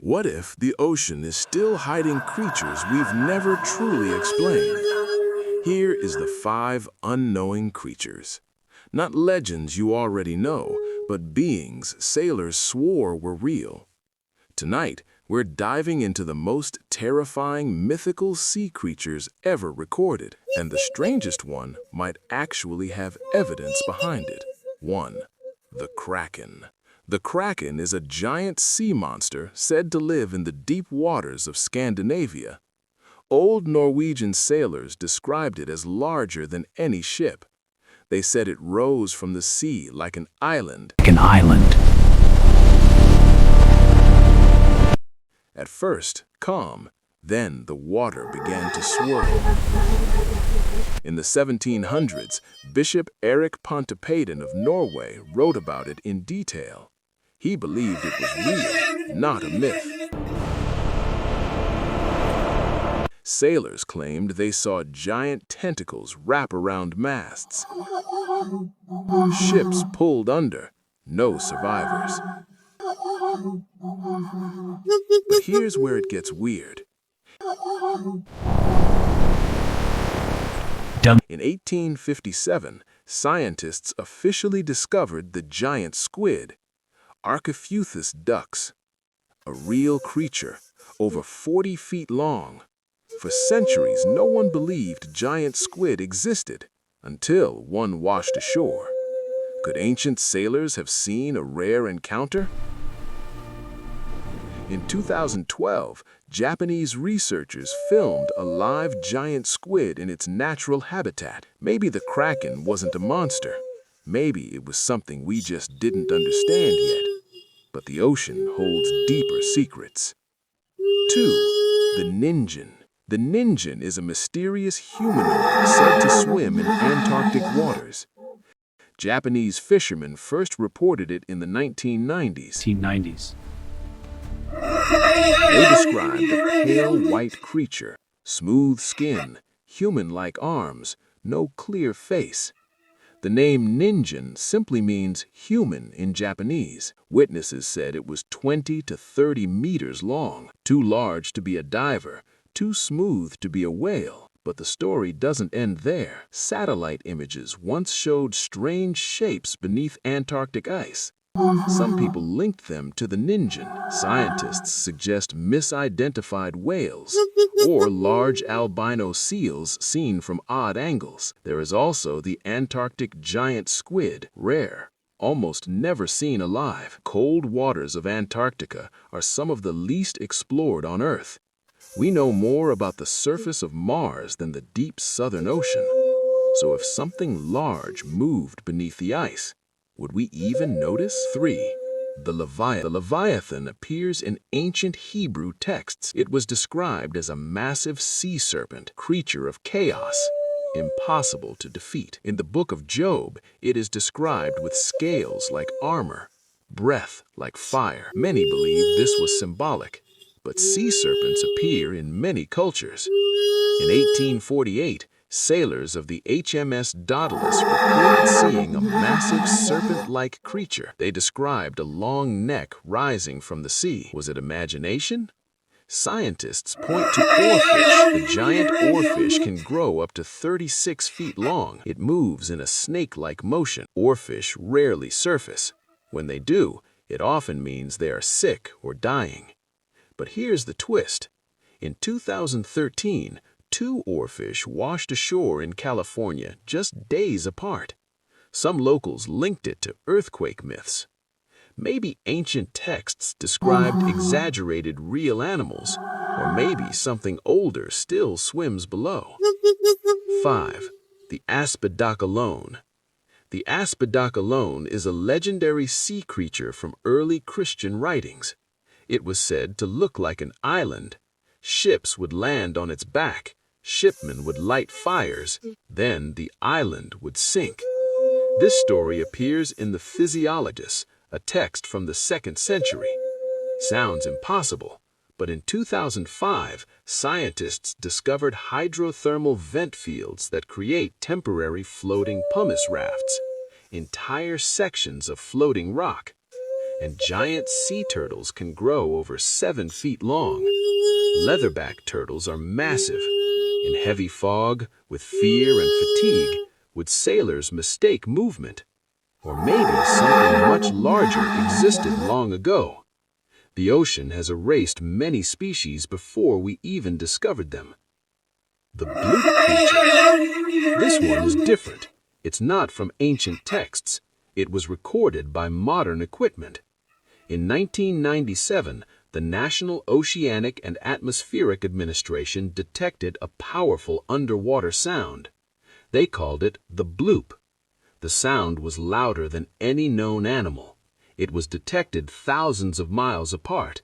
What if the ocean is still hiding creatures we've never truly explained? Here is the 5 unknowing creatures. Not legends you already know, but beings sailors swore were real. Tonight, we're diving into the most terrifying mythical sea creatures ever recorded, and the strangest one might actually have evidence behind it. 1. The Kraken. The Kraken is a giant sea monster said to live in the deep waters of Scandinavia. Old Norwegian sailors described it as larger than any ship. They said it rose from the sea like an island. At first, calm, then the water began to swirl. In the 1700s, Bishop Erik Pontoppidan of Norway wrote about it in detail. He believed it was real, not a myth. Sailors claimed they saw giant tentacles wrap around masts. Ships pulled under, no survivors. But here's where it gets weird. In 1857, scientists officially discovered the giant squid, Architeuthis ducks, a real creature, over 40 feet long. For centuries, no one believed giant squid existed, until one washed ashore. Could ancient sailors have seen a rare encounter? In 2012, Japanese researchers filmed a live giant squid in its natural habitat. Maybe the Kraken wasn't a monster. Maybe it was something we just didn't understand yet. But the ocean holds deeper secrets. 2. The Ningen. The Ningen is a mysterious humanoid said to swim in Antarctic waters. Japanese fishermen first reported it in the 1990s. They described a pale white creature, smooth skin, human-like arms, no clear face. The name Ningen simply means human in Japanese. Witnesses said it was 20 to 30 meters long, too large to be a diver, too smooth to be a whale. But the story doesn't end there. Satellite images once showed strange shapes beneath Antarctic ice. Some people linked them to the Ningen. Scientists suggest misidentified whales or large albino seals seen from odd angles. There is also the Antarctic giant squid, rare, almost never seen alive. Cold waters of Antarctica are some of the least explored on Earth. We know more about the surface of Mars than the deep southern ocean. So if something large moved beneath the ice, would we even notice? 3. The Leviathan. The Leviathan appears in ancient Hebrew texts. It was described as a massive sea serpent, creature of chaos, impossible to defeat. In the book of Job, it is described with scales like armor, breath like fire. Many believe this was symbolic, but sea serpents appear in many cultures. In 1848, sailors of the HMS Daedalus reported seeing a massive serpent-like creature. They described a long neck rising from the sea. Was it imagination? Scientists point to oarfish. The giant oarfish can grow up to 36 feet long. It moves in a snake-like motion. Oarfish rarely surface. When they do, it often means they are sick or dying. But here's the twist. In 2013, 2 oarfish washed ashore in California just days apart. Some locals linked it to earthquake myths. Maybe ancient texts described exaggerated real animals, or maybe something older still swims below. 5. The Aspidochelone. The Aspidochelone is a legendary sea creature from early Christian writings. It was said to look like an island. Ships would land on its back. Shipmen would light fires, then the island would sink. This story appears in the Physiologus, a text from the 2nd century. Sounds impossible, but in 2005, scientists discovered hydrothermal vent fields that create temporary floating pumice rafts, entire sections of floating rock. and giant sea turtles can grow over 7 feet long. Leatherback turtles are massive. In heavy fog, with fear and fatigue, would sailors mistake movement? Or maybe something much larger existed long ago. The ocean has erased many species before we even discovered them. The Bloop creature. This one is different. It's not from ancient texts. It was recorded by modern equipment. In 1997, the National Oceanic and Atmospheric Administration detected a powerful underwater sound. They called it the Bloop. The sound was louder than any known animal. It was detected thousands of miles apart.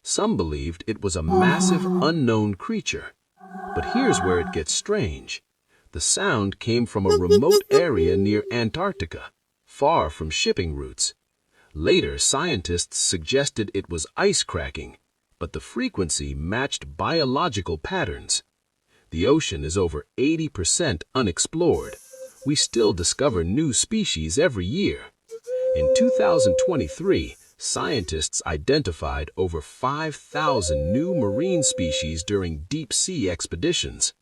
Some believed it was a massive unknown creature. But here's where it gets strange. The sound came from a remote area near Antarctica, far from shipping routes. Later, scientists suggested it was ice cracking, but the frequency matched biological patterns. The ocean is over 80% unexplored. We still discover new species every year. In 2023, scientists identified over 5,000 new marine species during deep-sea expeditions.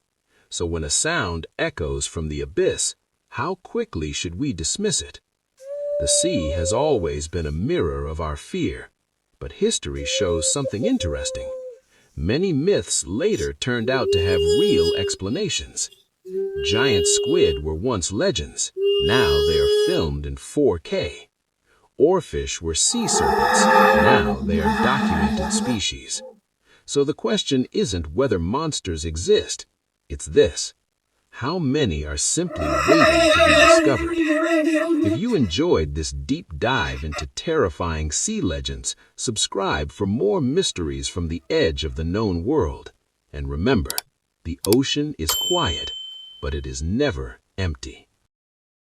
So when a sound echoes from the abyss, how quickly should we dismiss it? The sea has always been a mirror of our fear, but history shows something interesting. Many myths later turned out to have real explanations. Giant squid were once legends. Now they are filmed in 4K. Oarfish were sea serpents. Now they are documented species. So the question isn't whether monsters exist. It's this: how many are simply waiting to be discovered? If you enjoyed this deep dive into terrifying sea legends, subscribe for more mysteries from the edge of the known world. And remember, the ocean is quiet, but it is never empty.